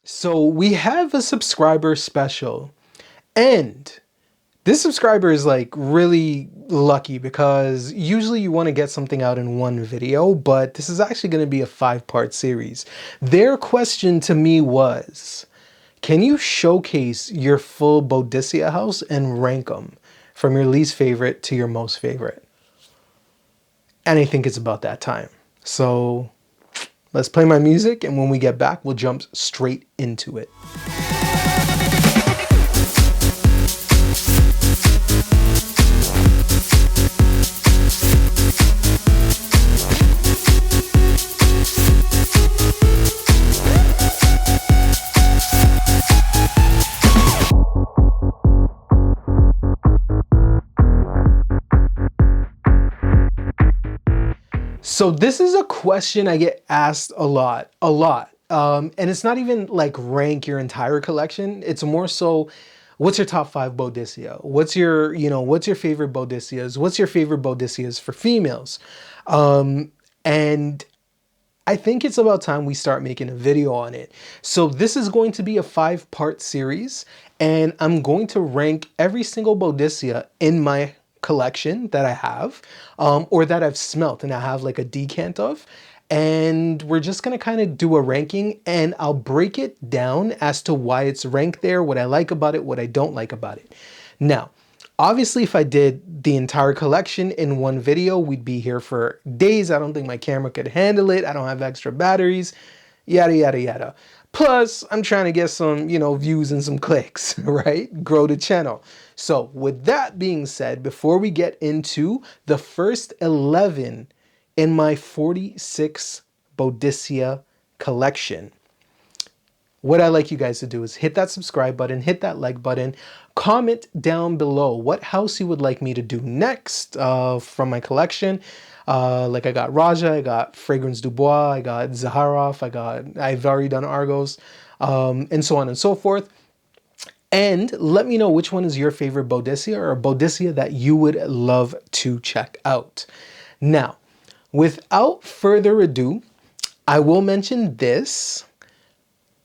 So we have a subscriber special, and this subscriber is like really lucky because usually you want to get something out in one video, but this is actually going to be a 5-part series. Their question to me was, can you showcase your full Boadicea house and rank them from your least favorite to your most favorite? And I think it's about that time. So let's play my music, and when we get back, we'll jump straight into it. So this is a question I get asked a lot. And it's not even like rank your entire collection. It's more so, what's your top 5 Boadicea? What's your favorite Boadicias? What's your favorite Boadicias for females? And I think it's about time we start making a video on it. So this is going to be a 5-part series, and I'm going to rank every single Boadicea in my collection that I have, or that I've smelt and I have like a decant of. And we're just gonna kind of do a ranking, and I'll break it down as to why it's ranked there, what I like about it, what I don't like about it. Now, obviously, if I did the entire collection in one video, we'd be here for days. I don't think my camera could handle it. I don't have extra batteries, yada, yada, yada. Plus, I'm trying to get some, views and some clicks, right? Grow the channel. So with that being said, before we get into the first 11 in my 46 Boadicea collection, what I'd like you guys to do is hit that subscribe button, hit that like button, comment down below what house you would like me to do next from my collection. Like I got Raja, I got Fragrance Du Bois, I got Zaharoff, I've already done Argos, and so on and so forth. And let me know which one is your favorite Boadicea, or a Boadicea that you would love to check out. Now, without further ado, I will mention this.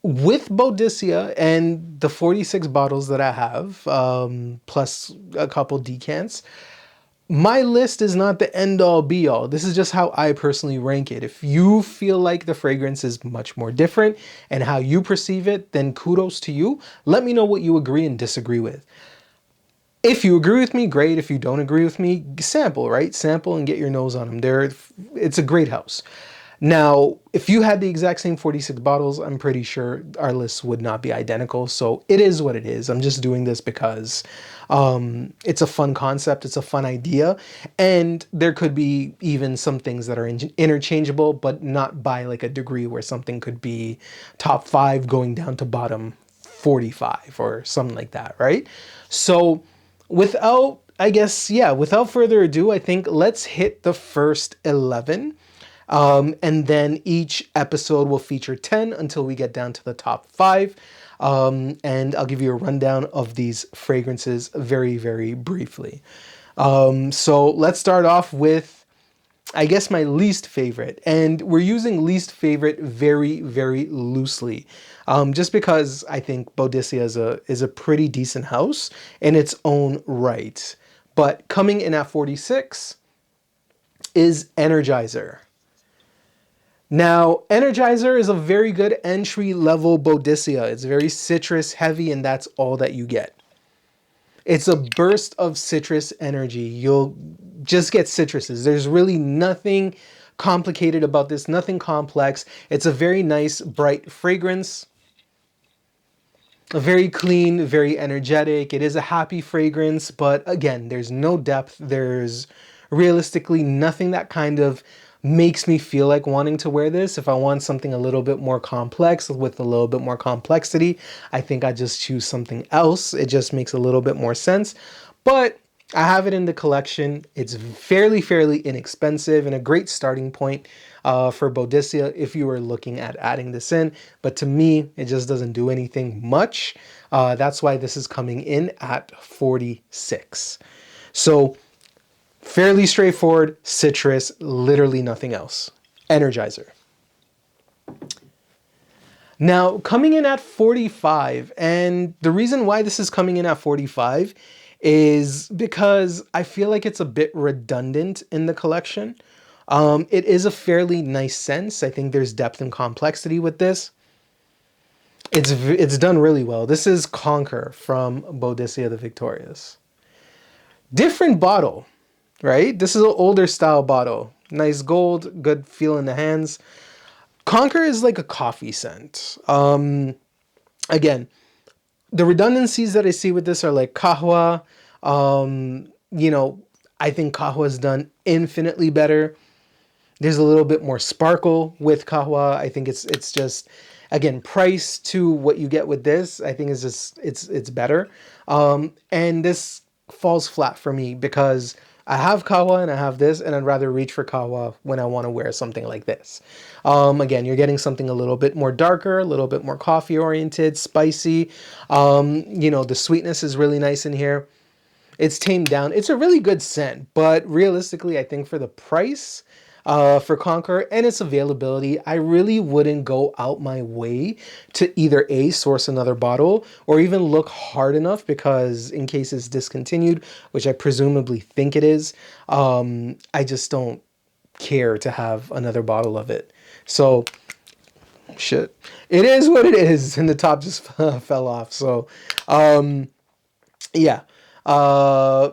With Boadicea and the 46 bottles that I have, plus a couple decants, my list is not the end-all be-all. This is just how I personally rank it. If you feel like the fragrance is much more different and how you perceive it, then kudos to you. Let me know what you agree and disagree with. If you agree with me, great. If you don't agree with me, sample, right? Sample and get your nose on them. It's a great house. Now, if you had the exact same 46 bottles, I'm pretty sure our lists would not be identical. So it is what it is. I'm just doing this because it's a fun concept. It's a fun idea. And there could be even some things that are interchangeable, but not by like a degree where something could be top 5 going down to bottom 45 or something like that, right? So without further ado, I think let's hit the first 11. And then each episode will feature 10 until we get down to the top 5. And I'll give you a rundown of these fragrances very, very briefly. So let's start off with, I guess, my least favorite. And we're using least favorite very, very loosely. Just because I think Boadicea is a pretty decent house in its own right. But coming in at 46 is Energizer. Now, Energizer is a very good entry-level Boadicea. It's very citrus heavy, and that's all that you get. It's a burst of citrus energy. You'll just get citruses. There's really nothing complicated about this, nothing complex. It's a very nice, bright fragrance. A very clean, very energetic. It is a happy fragrance, but again, there's no depth. There's realistically nothing that kind of makes me feel like wanting to wear this. If I want something a little bit more complex with a little bit more complexity, I think I just choose something else. It just makes a little bit more sense. But I have it in the collection. It's fairly inexpensive and a great starting point for Boadicea if you were looking at adding this in. But to me, it just doesn't do anything much. That's why this is coming in at 46. So fairly straightforward, citrus, literally nothing else. Energizer. Now, coming in at 45, and the reason why this is coming in at 45 is because I feel like it's a bit redundant in the collection. It is a fairly nice sense. I think there's depth and complexity with this. It's done really well. This is Conquer from Boadicea the Victorious. Different bottle, right? This is an older style bottle. Nice gold, good feel in the hands. Conquer is like a coffee scent. Again, the redundancies that I see with this are like kahwa. You know, I think kahwa is done infinitely better. There's a little bit more sparkle with kahwa. I think it's just, again, price to what you get with this, I think is just it's better. And this falls flat for me because I have kahwa and I have this, and I'd rather reach for kahwa when I want to wear something like this. Again, you're getting something a little bit more darker, a little bit more coffee oriented, spicy. You know, the sweetness is really nice in here. It's tamed down. It's a really good scent, but realistically, I think for the price, for Conquer and its availability, I really wouldn't go out my way to either A, source another bottle, or even look hard enough, because in case it's discontinued, which I presumably think it is, I just don't care to have another bottle of it. So, shit. It is what it is, and the top just fell off. So, yeah. Uh,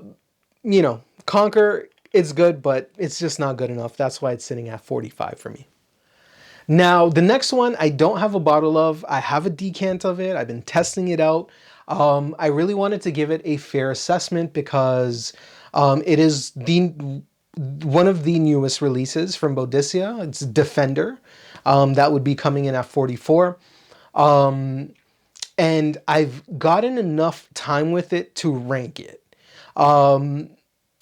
you know, Conquer, it's good, but it's just not good enough. That's why it's sitting at 45 for me. Now, the next one, I don't have a bottle of. I have a decant of it. I've been testing it out. I really wanted to give it a fair assessment because it is one of the newest releases from Boadicea. It's Defender. That would be coming in at 44. And I've gotten enough time with it to rank it.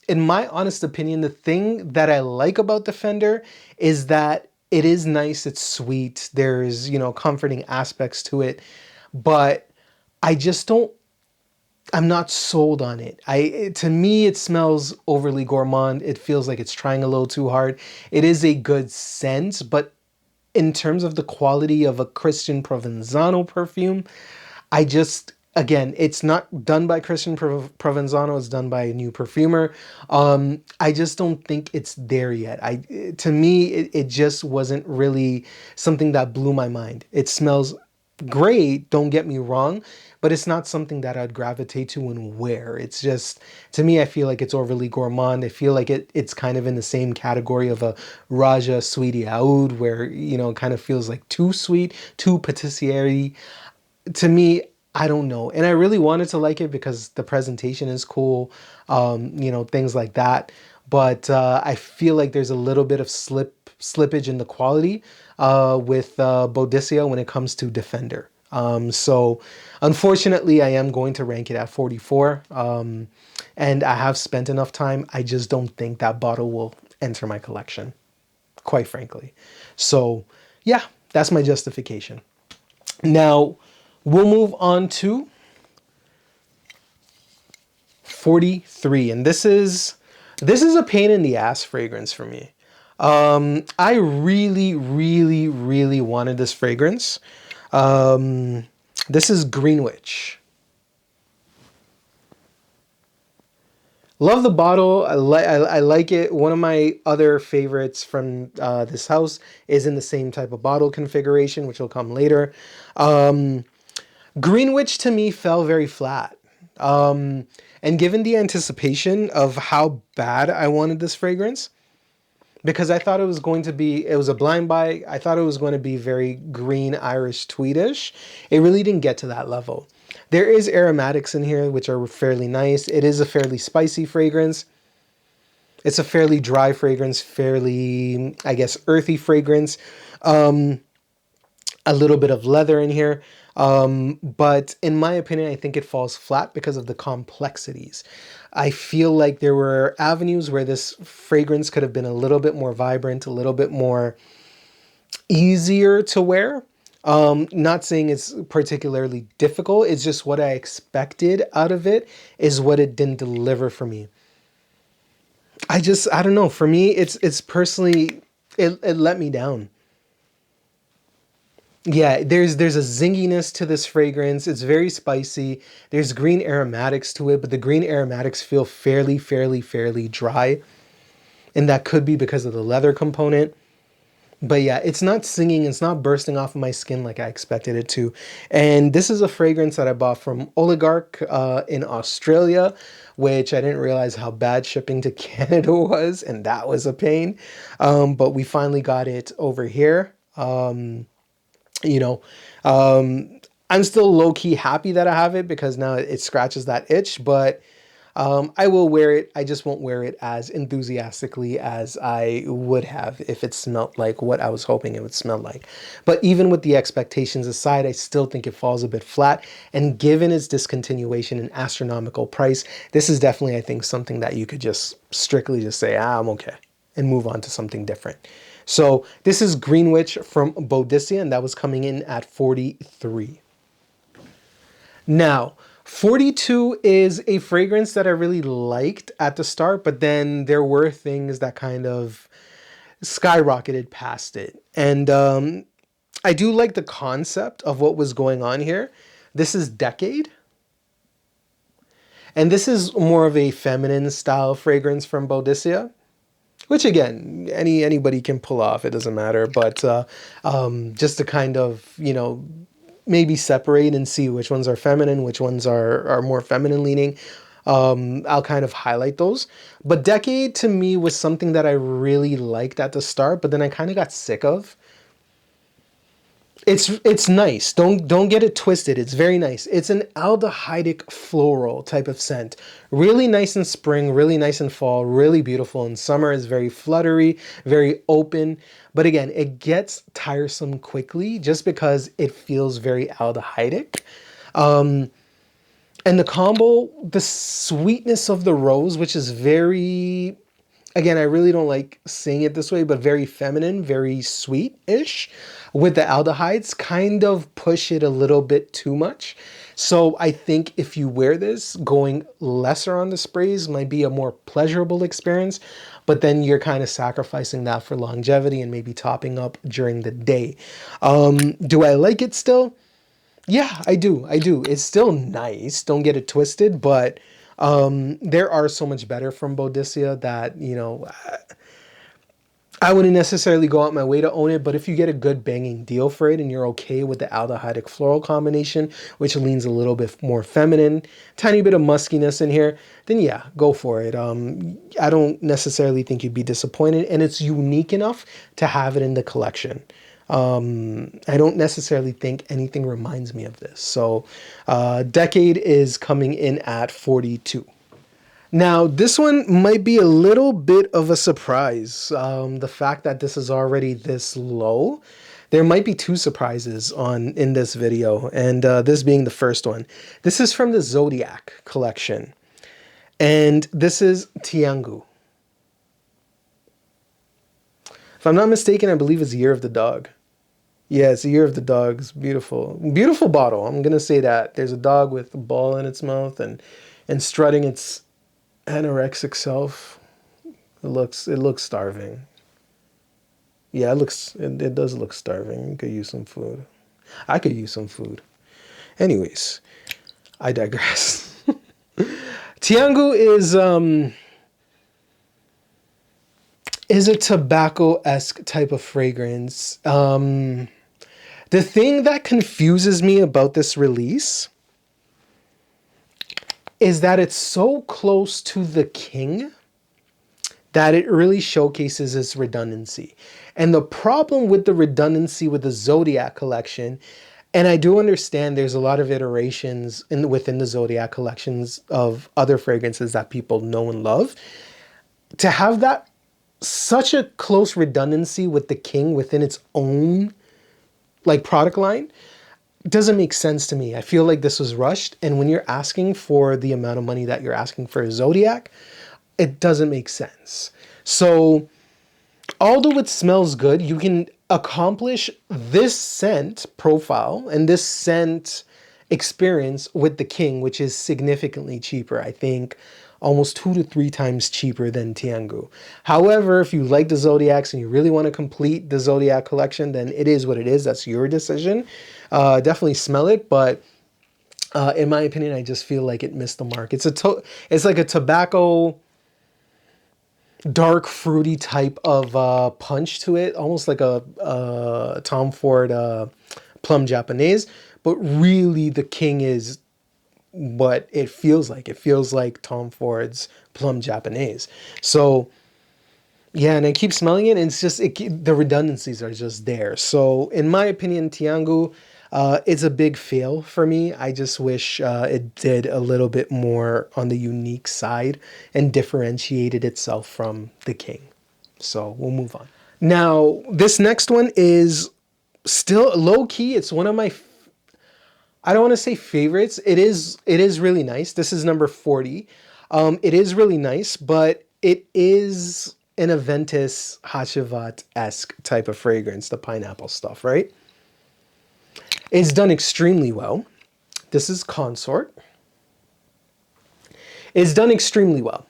In my honest opinion, the thing that I like about Defender is that it is nice, it's sweet, there's, you know, comforting aspects to it, but I just don't, I'm not sold on it. To me, it smells overly gourmand. It feels like it's trying a little too hard. It is a good scent, but in terms of the quality of a Christian Provenzano perfume, I just, again, it's not done by Christian Provenzano, it's done by a new perfumer. I just don't think it's there yet. To me, it just wasn't really something that blew my mind. It smells great, don't get me wrong, but it's not something that I'd gravitate to and wear. It's just, to me, I feel like it's overly gourmand. I feel like it's kind of in the same category of a Raja Sweetie Oud, where, you know, it kind of feels like too sweet, too patisserie. To me, I don't know. And I really wanted to like it because the presentation is cool, you know, things like that. But I feel like there's a little bit of slippage in the quality with Boadicea when it comes to Defender. So unfortunately, I am going to rank it at 44. And I have spent enough time. I just don't think that bottle will enter my collection, quite frankly. So yeah, that's my justification. Now, we'll move on to 43, and this is a pain in the ass fragrance for me. I really, really, really wanted this fragrance. This is Greenwich. Love the bottle. I like it. One of my other favorites from this house is in the same type of bottle configuration, which will come later. Greenwich to me fell very flat. And given the anticipation of how bad I wanted this fragrance, because I thought it was going to be, it was a blind buy. I thought it was going to be very green Irish tweedish. It really didn't get to that level. There is aromatics in here, which are fairly nice. It is a fairly spicy fragrance. It's a fairly dry fragrance, fairly, I guess, earthy fragrance. A little bit of leather in here. But in my opinion, I think it falls flat because of the complexities. I feel like there were avenues where this fragrance could have been a little bit more vibrant, a little bit more easier to wear. Not saying it's particularly difficult. It's just what I expected out of it is what it didn't deliver for me. I don't know. For me, it's personally, it let me down. Yeah, there's a zinginess to this fragrance. It's very spicy. There's green aromatics to it, but the green aromatics feel fairly dry, and that could be because of the leather component. But yeah, it's not singing, it's not bursting off of my skin like I expected it to. And this is a fragrance that I bought from Oligarch in Australia, which I didn't realize how bad shipping to Canada was, and that was a pain. But we finally got it over here. You know, I'm still low-key happy that I have it because now it scratches that itch, but I will wear it. I just won't wear it as enthusiastically as I would have if it smelled like what I was hoping it would smell like. But even with the expectations aside, I still think it falls a bit flat. And given its discontinuation and astronomical price, this is definitely, I think, something that you could just strictly just say, I'm okay, and move on to something different. So this is Greenwich from Boadicea, and that was coming in at 43. Now, 42 is a fragrance that I really liked at the start, but then there were things that kind of skyrocketed past it. And I do like the concept of what was going on here. This is Decade. And this is more of a feminine style fragrance from Boadicea, which again, anybody can pull off. It doesn't matter. But just to kind of, maybe separate and see which ones are feminine, which ones are more feminine leaning. I'll kind of highlight those. But Decade to me was something that I really liked at the start, but then I kind of got sick of. It's nice. Don't get it twisted. It's very nice. It's an aldehydic floral type of scent. Really nice in spring, really nice in fall, really beautiful in summer. Is very fluttery, very open. But again, it gets tiresome quickly just because it feels very aldehydic. And the combo, the sweetness of the rose, which is very, again, I really don't like saying it this way, but very feminine, very sweet-ish with the aldehydes, kind of push it a little bit too much. So I think if you wear this, going lesser on the sprays might be a more pleasurable experience, but then you're kind of sacrificing that for longevity and maybe topping up during the day. Do I like it still? Yeah, I do. It's still nice. Don't get it twisted, but there are so much better from Boadicea that, I wouldn't necessarily go out my way to own it, but if you get a good banging deal for it and you're okay with the aldehydic floral combination, which leans a little bit more feminine, tiny bit of muskiness in here, then yeah, go for it. I don't necessarily think you'd be disappointed, and it's unique enough to have it in the collection. I don't necessarily think anything reminds me of this. So Decade is coming in at 42. Now, this one might be a little bit of a surprise. The fact that this is already this low. There might be two surprises in this video, and this being the first one. This is from the Zodiac collection, and this is Tiangu. If I'm not mistaken, I believe it's Year of the Dog. Yeah, it's the Year of the Dog. It's beautiful. Beautiful bottle. I'm going to say that. There's a dog with a ball in its mouth and strutting its anorexic self. It looks starving. Yeah, it does look starving. You could use some food. I could use some food. Anyways, I digress. Tiangu is a tobacco-esque type of fragrance. The thing that confuses me about this release is that it's so close to the King that it really showcases its redundancy. And the problem with the redundancy with the Zodiac collection, and I do understand there's a lot of iterations within the Zodiac collections of other fragrances that people know and love, to have that such a close redundancy with the King within its own product line doesn't make sense to me. I feel like this was rushed, and when you're asking for the amount of money that you're asking for a Zodiac, it doesn't make sense. So although it smells good, you can accomplish this scent profile and this scent experience with the King, which is significantly cheaper. I think almost 2 to 3 times cheaper than Tiangu. However, if you like the Zodiacs and you really want to complete the Zodiac collection, then it is what it is. That's your decision. Definitely smell it, but in my opinion, I just feel like it missed the mark. It's like a tobacco, dark fruity type of punch to it, almost like a Tom Ford plum Japanese. But really, the king is what it feels like. It feels like Tom Ford's plum Japanese. So yeah, and I keep smelling it, and it's just the redundancies are just there. So in my opinion, Tiangu, it's a big fail for me. I just wish it did a little bit more on the unique side and differentiated itself from the king. So we'll move on. Now, this next one is still low key. It's one of my, I don't want to say favorites. It is really nice. This is number 40. It is really nice, but it is an Aventus Hachivat-esque type of fragrance, the pineapple stuff, right? It's done extremely well. This is Consort. It's done extremely well.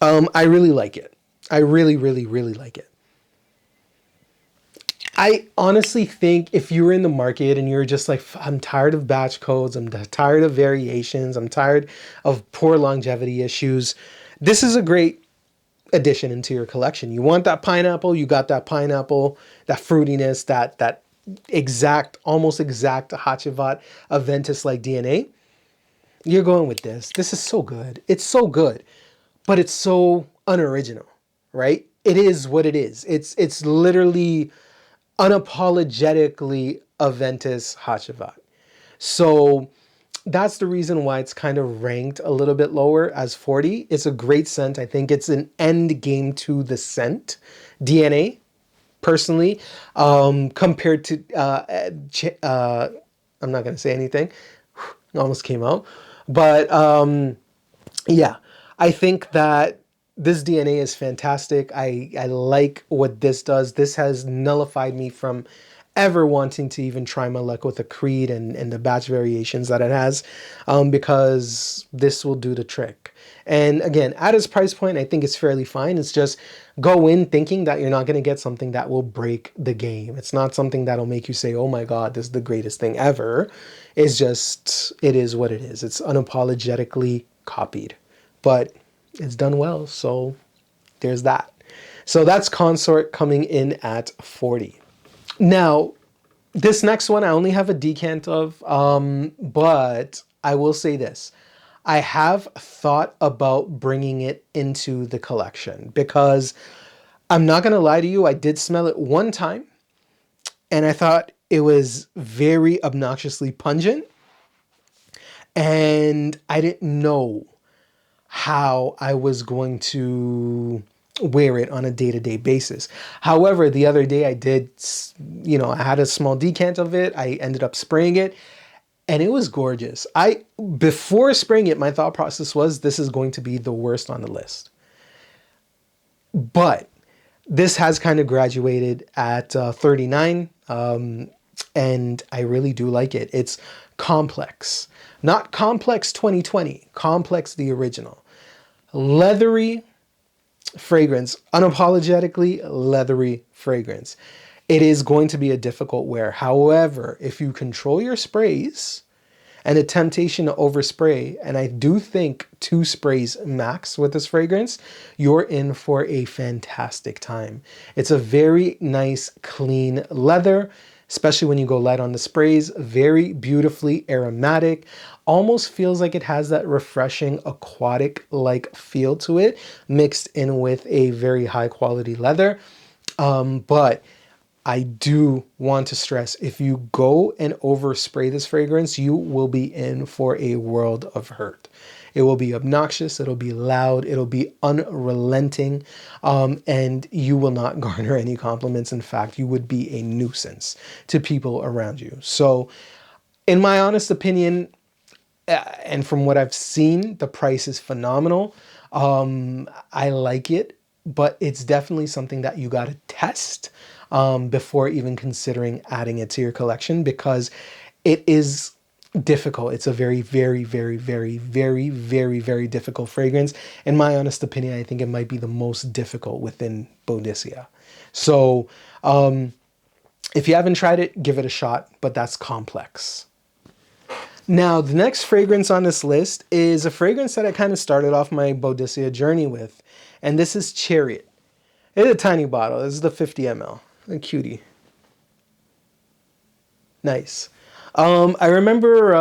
I really like it. I really, really, really like it. I honestly think if you're in the market and you're just like, I'm tired of batch codes, I'm tired of variations, I'm tired of poor longevity issues, this is a great addition into your collection. You want that pineapple, you got that pineapple, that fruitiness, that exact, almost exact Hachivat Aventus-like DNA. You're going with this. This is so good. It's so good, but it's so unoriginal, right? It is what it is. It's literally unapologetically Aventus Hachivat. So that's the reason why it's kind of ranked a little bit lower as 40. It's a great scent. I think it's an end game to the scent DNA, personally, compared to, I'm not going to say anything. It almost came out. But yeah, I think that this DNA is fantastic. I like what this does. This has nullified me from ever wanting to even try my luck with a Creed and the batch variations that it has, because this will do the trick. And again, at its price point, I think it's fairly fine. It's just go in thinking that you're not going to get something that will break the game. It's not something that'll make you say, oh my God, this is the greatest thing ever. It's just, it is what it is. It's unapologetically copied, but it's done well. So there's that. So that's Consort coming in at 40. Now, this next one I only have a decant of, but I will say this. I have thought about bringing it into the collection because I'm not going to lie to you, I did smell it one time and I thought it was very obnoxiously pungent and I didn't know how I was going to wear it on a day-to-day basis. However, the other day I did, I had a small decant of it. I ended up spraying it and it was gorgeous. Before spraying it, my thought process was this is going to be the worst on the list. But this has kind of graduated at 39, and I really do like it. It's Complex. Not Complex 2020, Complex the original. Leathery fragrance, unapologetically leathery fragrance. It is going to be a difficult wear. However, if you control your sprays and a temptation to overspray, and I do think 2 sprays max with this fragrance, you're in for a fantastic time. It's a very nice, clean leather, especially when you go light on the sprays. Very beautifully aromatic. Almost feels like it has that refreshing aquatic-like feel to it, mixed in with a very high-quality leather. But I do want to stress, if you go and overspray this fragrance, you will be in for a world of hurt. It will be obnoxious, it'll be loud, it'll be unrelenting, and you will not garner any compliments. In fact, you would be a nuisance to people around you. So, in my honest opinion, and from what I've seen, the price is phenomenal. I like it, but it's definitely something that you got to test before even considering adding it to your collection, because it is difficult. It's a very, very, very, very, very, very, very difficult fragrance. In my honest opinion, I think it might be the most difficult within Boadicea. So if you haven't tried it, give it a shot, but that's complex. Now, the next fragrance on this list is a fragrance that I kind of started off my Boadicea journey with, and this is Chariot. It's a tiny bottle. This is the 50 ml. A cutie. Nice. I remember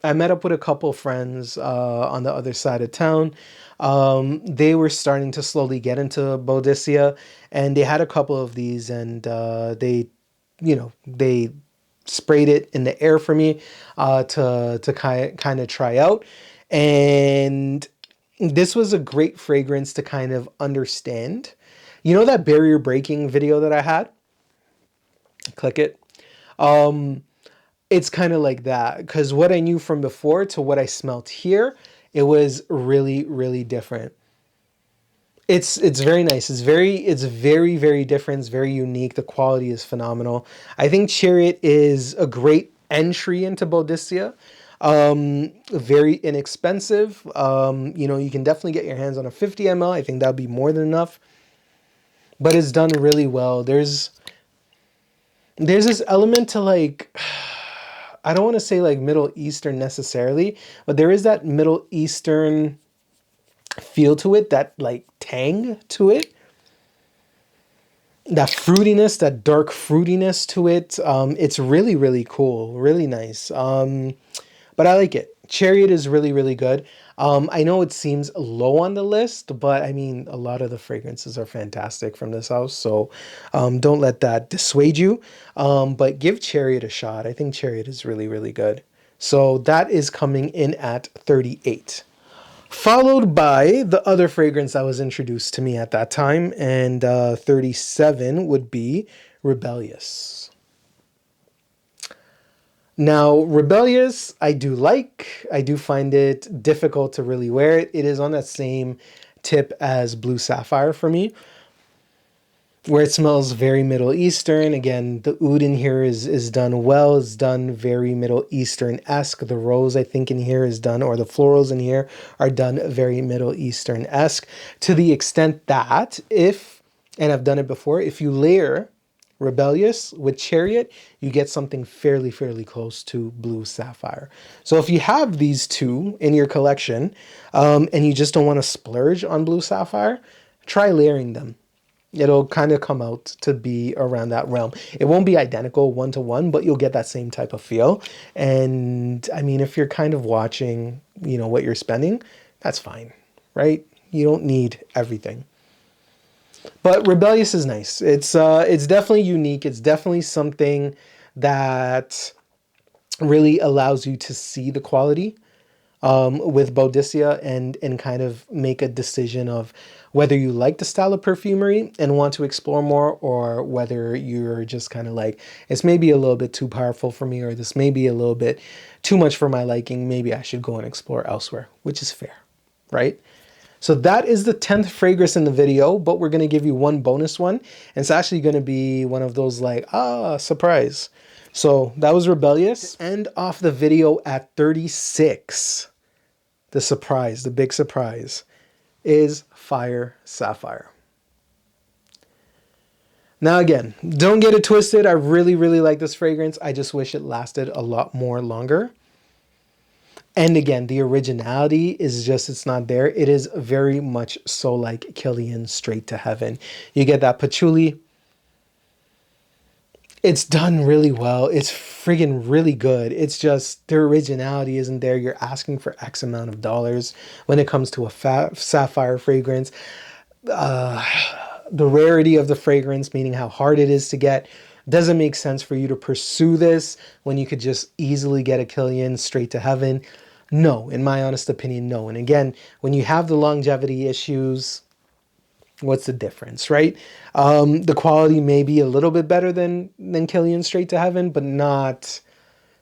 I met up with a couple friends on the other side of town. They were starting to slowly get into Boadicea, and they had a couple of these, and they sprayed it in the air for me to kind of try out. And this was a great fragrance to kind of understand. You know that barrier breaking video that I had? Click it. It's kind of like that, because what I knew from before to what I smelt here, it was really, really different. It's very nice. It's very, very different. It's very unique. The quality is phenomenal. I think Chariot is a great entry into Boadicea. Very inexpensive. You can definitely get your hands on a 50 ml. I think that'd be more than enough. But it's done really well. There's this element to like, I don't want to say like Middle Eastern necessarily, but there is that Middle Eastern feel to it, that like tang to it, that fruitiness, that dark fruitiness to it. It's really, really cool, really nice. But I like it. Chariot is really, really good. I know it seems low on the list, but I mean, a lot of the fragrances are fantastic from this house, so don't let that dissuade you. But give Chariot a shot. I think Chariot is really, really good. So that is coming in at 38. Followed by the other fragrance that was introduced to me at that time, and 37 would be Rebellious. Now, Rebellious, I do find it difficult to really wear it. It is on that same tip as Blue Sapphire for me, where it smells very Middle Eastern. Again, the oud in here is done well. It's done very Middle Eastern-esque. The rose, I think, in here is done, or the florals in here are done very Middle Eastern-esque, to the extent that and I've done it before, if you layer Rebellious with Chariot, you get something fairly, fairly close to Blue Sapphire. So if you have these two in your collection, and you just don't want to splurge on Blue Sapphire, try layering them. It'll kind of come out to be around that realm. It won't be identical one-to-one, but you'll get that same type of feel. And I mean, if you're kind of watching, what you're spending, that's fine, right? You don't need everything. But Rebellious is nice. It's definitely unique. It's definitely something that really allows you to see the quality with Boadicea and kind of make a decision of whether you like the style of perfumery and want to explore more, or whether you're just kind of like, it's maybe a little bit too powerful for me, or this may be a little bit too much for my liking. Maybe I should go and explore elsewhere, which is fair, right? So that is the 10th fragrance in the video, but we're going to give you one bonus one. And it's actually going to be one of those like, surprise. So that was Rebellious. End off the video at 36. The surprise, the big surprise, is Fire Sapphire. Now again, don't get it twisted. I really, really like this fragrance. I just wish it lasted a lot more longer. And again, the originality is just, it's not there. It is very much so like Kilian Straight to Heaven. You get that patchouli. It's done really well. It's friggin' really good. It's just the originality isn't there. You're asking for X amount of dollars when it comes to a sapphire fragrance. The rarity of the fragrance, meaning how hard it is to get, doesn't make sense for you to pursue this when you could just easily get a Kilian Straight to Heaven. No, in my honest opinion, no. And again, when you have the longevity issues, what's the difference, right? The quality may be a little bit better than Kilian Straight to Heaven, but not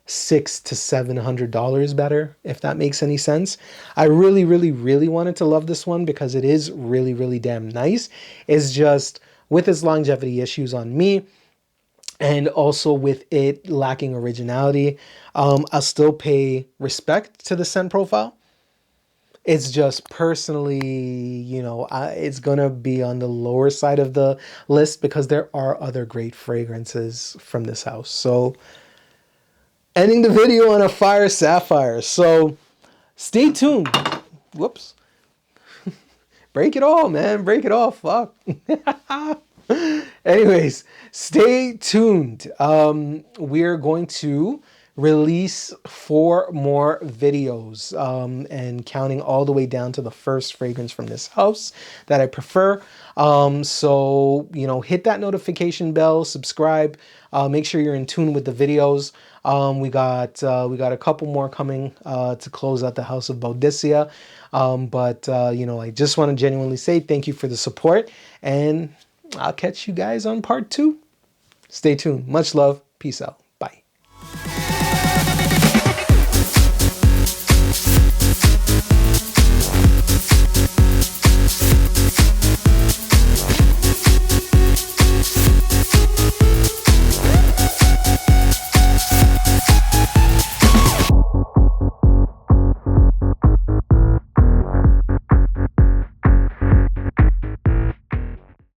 $600 to $700 better, if that makes any sense. I really, really, really wanted to love this one because it is really, really damn nice. It's just with its longevity issues on me, and also with it lacking originality, I'll still pay respect to the scent profile. It's just personally, it's gonna be on the lower side of the list because there are other great fragrances from this house. So ending the video on a fire sapphire. So stay tuned. Whoops. Break it all, man. Break it all. Fuck. Anyways, stay tuned. We're going to release 4 more videos, and counting all the way down to the first fragrance from this house that I prefer. So, hit that notification bell, subscribe, make sure you're in tune with the videos. We got a couple more coming to close out the house of Boadicea. But I just want to genuinely say thank you for the support, and I'll catch you guys on part 2. Stay tuned. Much love. Peace out.